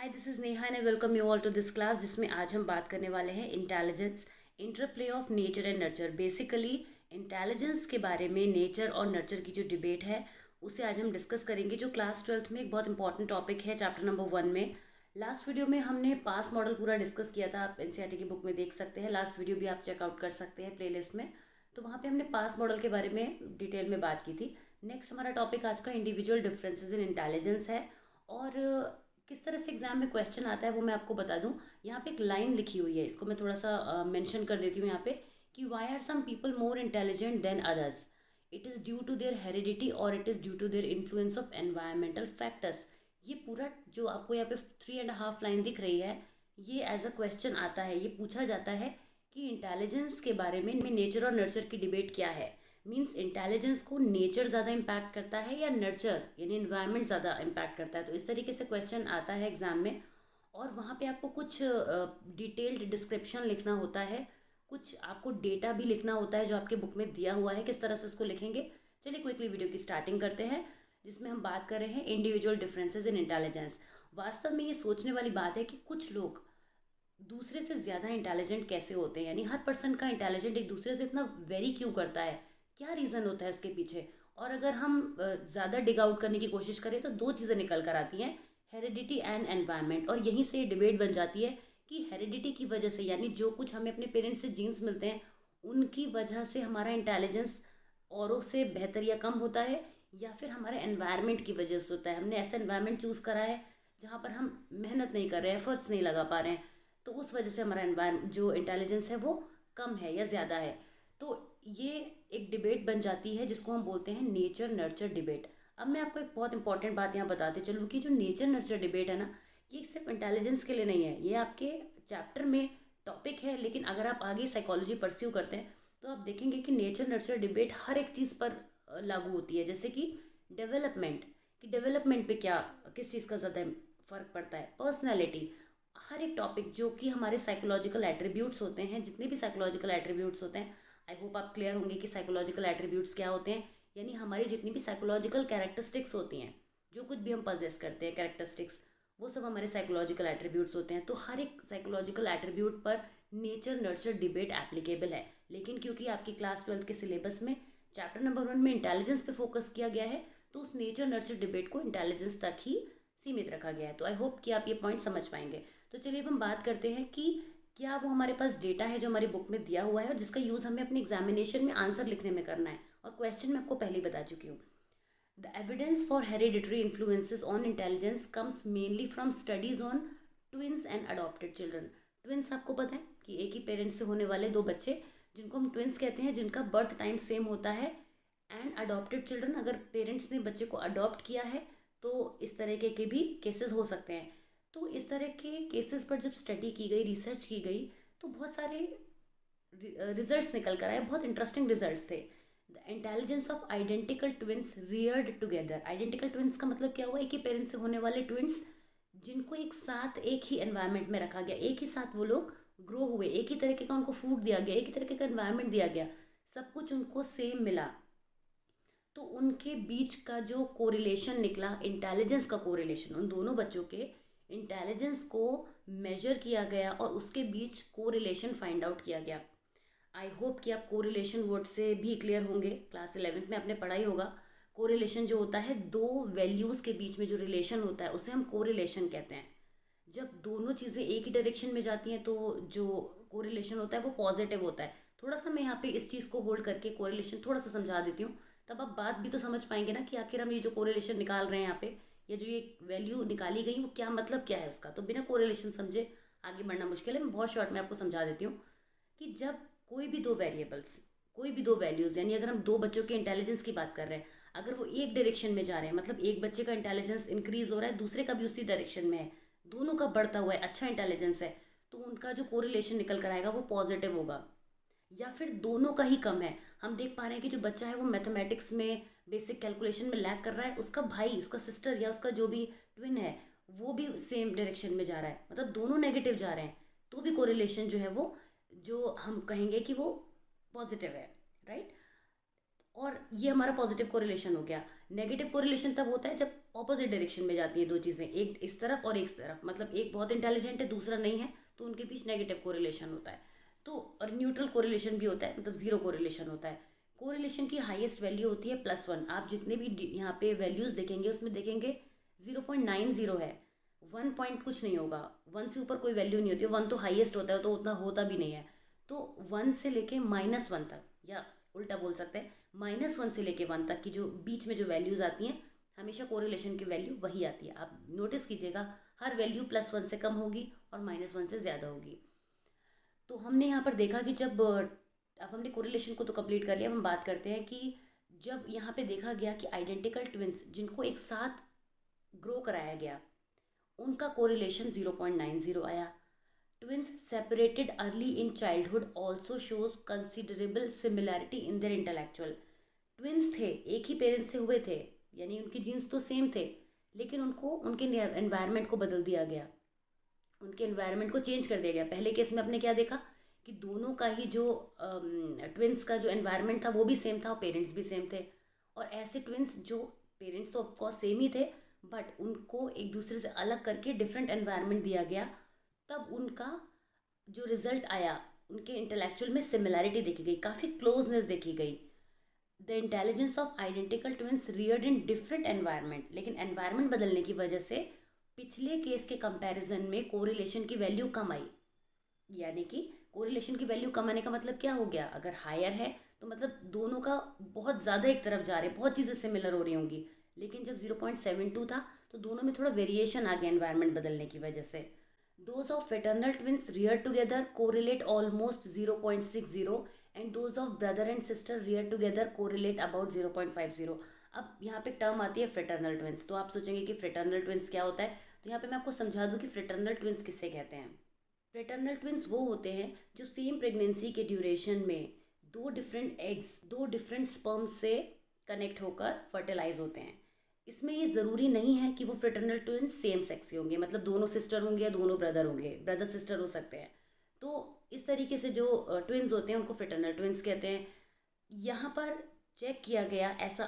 Hi, this is Neha and I welcome you all to this class जिसमें आज हम बात करने वाले हैं intelligence, interplay of nature and nurture. Basically intelligence के बारे में नेचर और नर्चर की जो डिबेट है उसे आज हम डिस्कस करेंगे, जो क्लास ट्वेल्थ में एक बहुत इंपॉर्टेंट टॉपिक है चैप्टर नंबर 1 में। लास्ट वीडियो में हमने पास मॉडल पूरा डिस्कस किया था, आप एनसीईआरटी की बुक में देख सकते हैं। लास्ट वीडियो भी आप चेकआउट कर सकते हैं प्लेलिस्ट में। तो वहाँ पे हमने पास मॉडल के बारे में डिटेल में बात की थी। नेक्स्ट हमारा टॉपिक आज का इंडिविजुअल डिफरेंसेस इन इंटेलिजेंस है। और किस तरह से एग्जाम में क्वेश्चन आता है वो मैं आपको बता दूं। यहाँ पे एक लाइन लिखी हुई है, इसको मैं थोड़ा सा मेंशन कर देती हूँ यहाँ पे कि why are some people more intelligent than others, it is due to their heredity और it is due to their influence of environmental factors. ये पूरा जो आपको यहाँ पे 3.5 लाइन दिख रही है, ये एज अ क्वेश्चन आता है। ये पूछा जाता है कि इंटेलिजेंस के बारे में नेचर और नर्चर की डिबेट क्या है। मीन्स इंटेलिजेंस को नेचर ज़्यादा इम्पैक्ट करता है या नर्चर यानी इन्वायरमेंट ज़्यादा इम्पैक्ट करता है। तो इस तरीके से क्वेश्चन आता है एग्जाम में, और वहाँ पे आपको कुछ डिटेल्ड डिस्क्रिप्शन लिखना होता है, कुछ आपको डेटा भी लिखना होता है जो आपके बुक में दिया हुआ है। किस तरह से उसको लिखेंगे, चलिए क्विकली वीडियो की स्टार्टिंग करते हैं, जिसमें हम बात कर रहे हैं इंडिविजुअल डिफरेंसेस इन इंटेलिजेंस। वास्तव में ये सोचने वाली बात है कि कुछ लोग दूसरे से ज़्यादा इंटेलिजेंट कैसे होते हैं, यानी हर पर्सन का इंटेलिजेंट एक दूसरे से इतना वेरी क्यों करता है, क्या रीज़न होता है उसके पीछे। और अगर हम ज़्यादा डिग आउट करने की कोशिश करें तो दो चीज़ें निकल कर आती हैं, हेरिडिटी एंड एनवायरनमेंट। और यहीं से डिबेट बन जाती है कि हेरिडिटी की वजह से, यानी जो कुछ हमें अपने पेरेंट्स से जीन्स मिलते हैं उनकी वजह से हमारा इंटेलिजेंस औरों से बेहतर या कम होता है, या फिर हमारे एनवायरनमेंट की वजह से होता है। हमने ऐसा एनवायरनमेंट चूज़ करा है जहाँ पर हम मेहनत नहीं कर रहे हैं, एफर्ट्स नहीं लगा पा रहे हैं, तो उस वजह से हमारा एनवायरमेंट जो इंटेलिजेंस है वो कम है या ज़्यादा है। तो ये एक डिबेट बन जाती है जिसको हम बोलते हैं नेचर नर्चर डिबेट। अब मैं आपको एक बहुत इंपॉर्टेंट बात यहाँ बताते चलूँ कि जो नेचर नर्चर डिबेट है ना, ये सिर्फ इंटेलिजेंस के लिए नहीं है, ये आपके चैप्टर में टॉपिक है। लेकिन अगर आप आगे साइकोलॉजी परस्यू करते हैं तो आप देखेंगे कि नेचर नर्चर डिबेट हर एक चीज़ पर लागू होती है। जैसे कि डेवलपमेंट, कि डेवलपमेंट पे क्या, किस चीज़ का ज़्यादा फ़र्क पड़ता है, पर्सनैलिटी, हर एक टॉपिक जो कि हमारे साइकोलॉजिकल एट्रीब्यूट्स होते हैं, जितने भी साइकोलॉजिकल एट्रीब्यूट्स होते हैं। आई होप आप क्लियर होंगे कि साइकोलॉजिकल एट्रीब्यूट्स क्या होते हैं, यानी हमारी जितनी भी साइकोलॉजिकल कैरेक्टरिस्टिक्स होती हैं, जो कुछ भी हम पजेस करते हैं कैरेक्टरिस्टिक्स, वो सब हमारे साइकोलॉजिकल एट्रीब्यूट्स होते हैं। तो हर एक साइकोलॉजिकल एट्रीब्यूट पर नेचर नर्चर डिबेट एप्लीकेबल है। लेकिन क्योंकि आपकी क्लास 12 के सिलेबस में चैप्टर नंबर 1 में इंटेलिजेंस पे फोकस किया गया है, तो उस नेचर नर्चर डिबेट को इंटेलिजेंस तक ही सीमित रखा गया है। तो आई होप कि आप ये पॉइंट समझ पाएंगे। तो चलिए अब हम बात करते हैं कि क्या वो हमारे पास डेटा है जो हमारी बुक में दिया हुआ है और जिसका यूज़ हमें अपने एग्जामिनेशन में आंसर लिखने में करना है। और क्वेश्चन मैं आपको पहले ही बता चुकी हूँ। The evidence for hereditary influences on intelligence comes mainly from studies on twins and adopted children. Twins आपको पता है कि एक ही पेरेंट्स से होने वाले दो बच्चे, जिनको हम ट्विन्स कहते हैं, जिनका बर्थ टाइम सेम होता है। एंड अडॉप्टेड चिल्ड्रन, अगर पेरेंट्स ने बच्चे को अडॉप्ट किया है तो इस तरह के भी केसेस हो सकते हैं। तो इस तरह के केसेस पर जब स्टडी की गई, रिसर्च की गई, तो बहुत सारे रिजल्ट्स निकल कर आए, बहुत इंटरेस्टिंग रिजल्ट्स थे। The intelligence of identical twins Rudyard together. Identical twins का मतलब क्या हुआ, एक ही पेरेंट्स से होने वाले ट्विन्स जिनको एक साथ एक ही एनवायरनमेंट में रखा गया, एक ही साथ वो लोग ग्रो हुए, एक ही तरीके का उनको फूड दिया गया, एक ही तरीके का एनवायरनमेंट दिया गया, सब कुछ उनको सेम मिला, तो उनके बीच का जो कोरिलेशन निकला, इंटेलिजेंस का कोरिलेशन, उन दोनों बच्चों के इंटेलिजेंस को मेजर किया गया और उसके बीच कोरिलेशन फाइंड आउट किया गया। आई होप कि आप कोरिलेशन वर्ड से भी क्लियर होंगे, क्लास 11th में आपने पढ़ा ही होगा। कोरिलेशन जो होता है, दो वैल्यूज़ के बीच में जो रिलेशन होता है उसे हम कोरिलेशन कहते हैं। जब दोनों चीज़ें एक ही डायरेक्शन में जाती हैं तो जो कोरिलेशन होता है वो पॉजिटिव होता है। थोड़ा सा मैं यहाँ पे इस चीज़ को होल्ड करके कोरिलेशन थोड़ा सा समझा देती हूँ, तब आप बात भी तो समझ पाएंगे ना कि आखिर हम ये जो कोरिलेशन निकाल रहे हैं यहाँ पे, या जो ये वैल्यू निकाली गई वो क्या मतलब क्या है उसका। तो बिना कोरिलेशन समझे आगे बढ़ना मुश्किल है। मैं बहुत शॉर्ट में आपको समझा देती हूँ कि जब कोई भी दो वेरिएबल्स, कोई भी दो वैल्यूज़, यानी अगर हम दो बच्चों के इंटेलिजेंस की बात कर रहे हैं, अगर वो एक डायरेक्शन में जा रहे हैं, मतलब एक बच्चे का इंटेलिजेंस इंक्रीज हो रहा है, दूसरे का भी उसी डायरेक्शन में है, दोनों का बढ़ता हुआ है, अच्छा इंटेलिजेंस है, तो उनका जो कोरिलेशन निकल कर आएगा वो पॉजिटिव होगा। या फिर दोनों का ही कम है, हम देख पा रहे हैं कि जो बच्चा है वो मैथमेटिक्स में, बेसिक कैलकुलेशन में लैग कर रहा है, उसका भाई, उसका सिस्टर या उसका जो भी ट्विन है वो भी सेम डायरेक्शन में जा रहा है, मतलब दोनों नेगेटिव जा रहे हैं, तो भी कोरिलेशन जो है वो, जो हम कहेंगे कि वो पॉजिटिव है, राइट। और ये हमारा पॉजिटिव कोरिलेशन हो गया। नेगेटिव कोरिलेशन तब होता है जब ऑपोजिट डायरेक्शन में जाती हैं दो चीज़ें, एक इस तरफ और एक इस तरफ, मतलब एक बहुत इंटेलिजेंट है दूसरा नहीं है, तो उनके बीच नेगेटिव कोरिलेशन होता है। तो और न्यूट्रल कोरिलेशन भी होता है, मतलब जीरो कोरिलेशन होता है। कोरिलेशन की हाईएस्ट वैल्यू होती है +1। आप जितने भी यहाँ पे वैल्यूज़ देखेंगे उसमें देखेंगे 0.90 है, 1 पॉइंट कुछ नहीं होगा, 1 से ऊपर कोई वैल्यू नहीं होती है, 1 तो हाईएस्ट होता है, तो उतना होता भी नहीं है। तो 1 से लेके -1 तक, या उल्टा बोल सकते हैं -1 से लेके 1 तक की जो बीच में जो वैल्यूज़ आती हैं, हमेशा कोरिलेशन की वैल्यू वही आती है। आप नोटिस कीजिएगा, हर वैल्यू +1 से कम होगी और -1 से ज़्यादा होगी। तो हमने यहाँ पर देखा कि जब अब हमने कोरिलेशन को तो कंप्लीट कर लिया, अब हम बात करते हैं कि जब यहाँ पे देखा गया कि आइडेंटिकल ट्विंस जिनको एक साथ ग्रो कराया गया उनका कोरिलेशन 0.90 आया। Twins separated early in childhood also shows considerable similarity in their intellectual. Twins थे, एक ही पेरेंट्स से हुए थे, यानी उनके जीन्स तो सेम थे, लेकिन उनको उनके एनवायरनमेंट को बदल दिया गया, उनके एनवायरनमेंट को चेंज कर दिया गया। पहले केस में आपने क्या देखा कि दोनों का ही जो ट्विंस का जो एनवायरनमेंट था वो भी सेम था और पेरेंट्स भी सेम थे। और ऐसे ट्विंस जो पेरेंट्स तो ऑफकोर्स सेम ही थे, बट उनको एक दूसरे से अलग करके डिफरेंट एनवायरनमेंट दिया गया, तब उनका जो रिजल्ट आया उनके इंटेलेक्चुअल में सिमिलैरिटी देखी गई, काफ़ी क्लोजनेस देखी गई। The intelligence of identical twins Rudyard in different environment, लेकिन एनवायरनमेंट बदलने की वजह से पिछले केस के कंपैरिजन में कोरिलेशन की वैल्यू कम आई। यानी कि कोरिलेशन की वैल्यू कम आने का मतलब क्या हो गया, अगर हायर है तो मतलब दोनों का बहुत ज़्यादा एक तरफ जा रहे हैं, बहुत चीज़ें सिमिलर हो रही होंगी। लेकिन जब 0.72 था तो दोनों में थोड़ा वेरिएशन आ गया एनवायरनमेंट बदलने की वजह से। Those of fraternal twins reared together correlate almost 0.60 and those of brother and sister reared together correlate about 0.50। अब यहाँ पे टर्म आती है फ्रेटर्नल ट्विंस, तो आप सोचेंगे कि फ्रेटर्नल ट्विंस क्या होता है, तो यहाँ पे मैं आपको समझा दूँ कि फ्रेटर्नल ट्विंस किससे कहते हैं। फ्रेटर्नल ट्विंस वो होते हैं जो सेम प्रेगनेंसी के ड्यूरेशन में दो डिफरेंट एग्स, दो डिफरेंट स्पर्म्स से कनेक्ट होकर फर्टिलाइज होते हैं। इसमें ये ज़रूरी नहीं है कि वो फ्रेटर्नल ट्विंस सेम सेक्स के होंगे, मतलब दोनों सिस्टर होंगे या दोनों ब्रदर होंगे, ब्रदर सिस्टर हो सकते हैं। तो इस तरीके से जो ट्विंस होते हैं उनको फ्रेटर्नल ट्विंस कहते हैं। यहाँ पर चेक किया गया ऐसा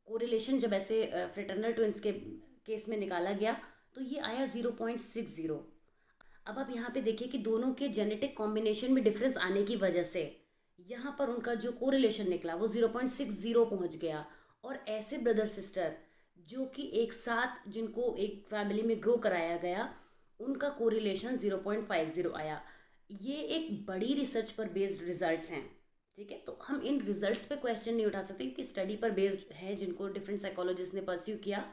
कोरिलेशन, जब ऐसे फ्रेटर्नल ट्विंस के केस में निकाला गया तो ये आया 0.60। अब आप यहाँ पे देखिए कि दोनों के जेनेटिक कॉम्बिनेशन में डिफरेंस आने की वजह से यहाँ पर उनका जो कोरिलेशन निकला वो 0.60 पहुँच गया। और ऐसे ब्रदर सिस्टर जो कि एक साथ जिनको एक फैमिली में ग्रो कराया गया उनका कोरिलेशन 0.50 आया। ये एक बड़ी रिसर्च पर बेस्ड रिजल्ट्स हैं, ठीक है। तो हम इन रिजल्ट्स पे क्वेश्चन नहीं उठा सकते क्योंकि स्टडी पर बेस्ड है जिनको डिफरेंट साइकोलॉजिस्ट ने परस्यू किया।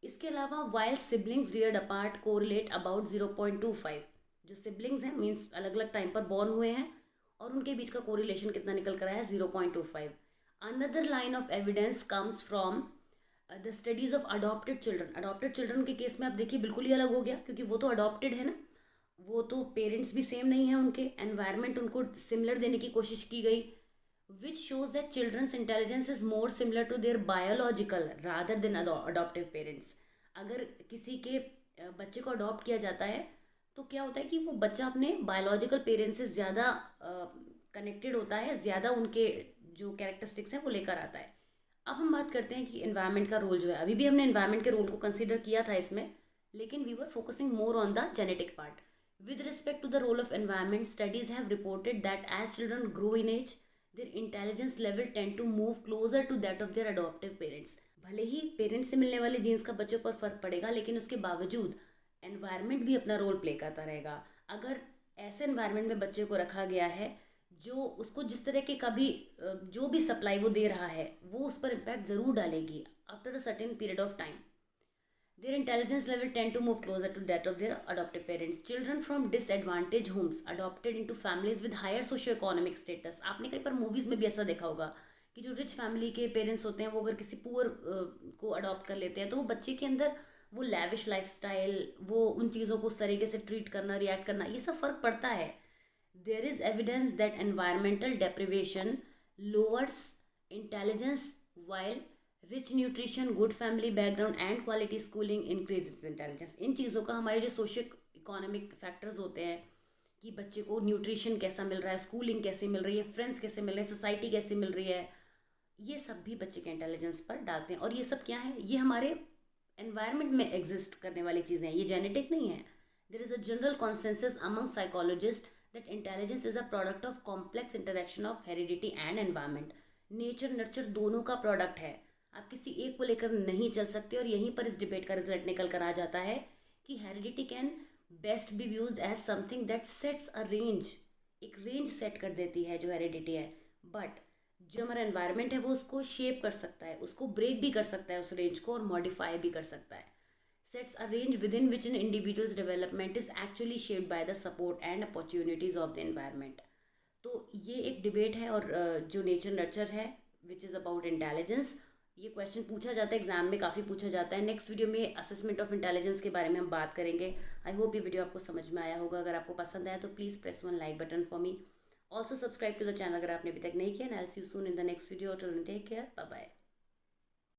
इसके अलावा while siblings Rudyard apart correlate about 0.25। जो सिबलिंग्स हैं मीन्स अलग अलग टाइम पर बॉर्न हुए हैं और उनके बीच का कोरिलेशन कितना निकल कर आया है 0.25। Another line of evidence comes from the studies of adopted children. Adopted children के केस में आप देखिए बिल्कुल ही अलग हो गया, क्योंकि वो तो अडॉप्टेड है ना, वो तो पेरेंट्स भी सेम नहीं है, उनके एनवायरनमेंट उनको सिमिलर देने की कोशिश की गई, which shows that children's intelligence is more similar to their biological rather than adoptive parents. अगर किसी के बच्चे को अडॉप्ट किया जाता है तो क्या होता है कि वो बच्चा अपने बायोलॉजिकल पेरेंट्स से ज़्यादा कनेक्टेड होता है, ज़्यादा उनके जो कैरेक्टरिस्टिक्स हैं वो लेकर आता है। अब हम बात करते हैं कि एनवायरनमेंट का रोल जो है, अभी भी हमने एनवायरनमेंट के रोल को कंसिडर किया था इसमें, लेकिन we were focusing more on the genetic part. With respect to the role of environment, studies have reported that as children grow in age, their intelligence level tend to move closer to that of their adoptive parents. भले ही parents से मिलने वाले jeans का बच्चों पर फर्क पड़ेगा, लेकिन उसके बावजूद एनवायरनमेंट भी अपना रोल प्ले करता रहेगा। अगर ऐसे एनवायरनमेंट में बच्चे को रखा गया है जो उसको जिस तरह के कभी जो भी सप्लाई वो दे रहा है वो उस पर इम्पैक्ट ज़रूर डालेगी after a certain period of time. Their intelligence level tend to move closer to that of their adoptive parents. Children from disadvantaged homes adopted into families with higher socio-economic status. आपने कई बार movies में भी ऐसा देखा होगा कि जो rich family के पेरेंट्स होते हैं वो अगर किसी पुअर को अडॉप्ट कर लेते हैं तो वो बच्चे के अंदर वो लैविश लाइफस्टाइल, वो उन चीज़ों को उस तरीके से ट्रीट करना, रिएक्ट करना, ये सब फ़र्क पड़ता है। There is evidence that environmental deprivation lowers intelligence while rich nutrition, good family background and quality schooling increases intelligence. इन चीज़ों का हमारे जो सोशो इकोनॉमिक फैक्टर्स होते हैं कि बच्चे को न्यूट्रिशन कैसा मिल रहा है, स्कूलिंग कैसे मिल रही है, फ्रेंड्स कैसे मिल रहे हैं, सोसाइटी कैसे मिल रही है, ये सब भी बच्चे के इंटेलिजेंस पर डालते हैं। और ये सब क्या है, ये हमारे एनवायरनमेंट में एग्जिस्ट करने वाली चीज़ें हैं, ये जेनेटिक नहीं है। There is a general consensus among psychologist that intelligence is a product of complex interaction of heredity and environment. Nature nurture दोनों का प्रोडक्ट है, आप किसी एक को लेकर नहीं चल सकते। और यहीं पर इस डिबेट का रिजल्ट निकल कर आ जाता है कि heredity can best be used as something that sets a range, एक रेंज सेट कर देती है जो हेरिडिटी है। बट जो हमारा एनवायरनमेंट है वो उसको शेप कर सकता है, उसको ब्रेक भी कर सकता है उस रेंज को, और मॉडिफाई भी कर सकता है। Sets a range with in which N individuals development is actually shaped by the support and opportunities of the environment. तो ये एक डिबेट है। और जो नेचर नर्चर है विच इज़ अबाउट इंटेलिजेंस, ये क्वेश्चन पूछा जाता है एग्जाम में, काफ़ी पूछा जाता है। नेक्स्ट वीडियो में असेसमेंट ऑफ इंटेलिजेंस के बारे में हम बात करेंगे। आई होप ये वीडियो आपको समझ में आया होगा। अगर आपको पसंद आया तो please press one like button for me. Also subscribe to the channel अगर आपने अभी तक नहीं किया। And I will see you soon in the next video. Till then take care, bye bye.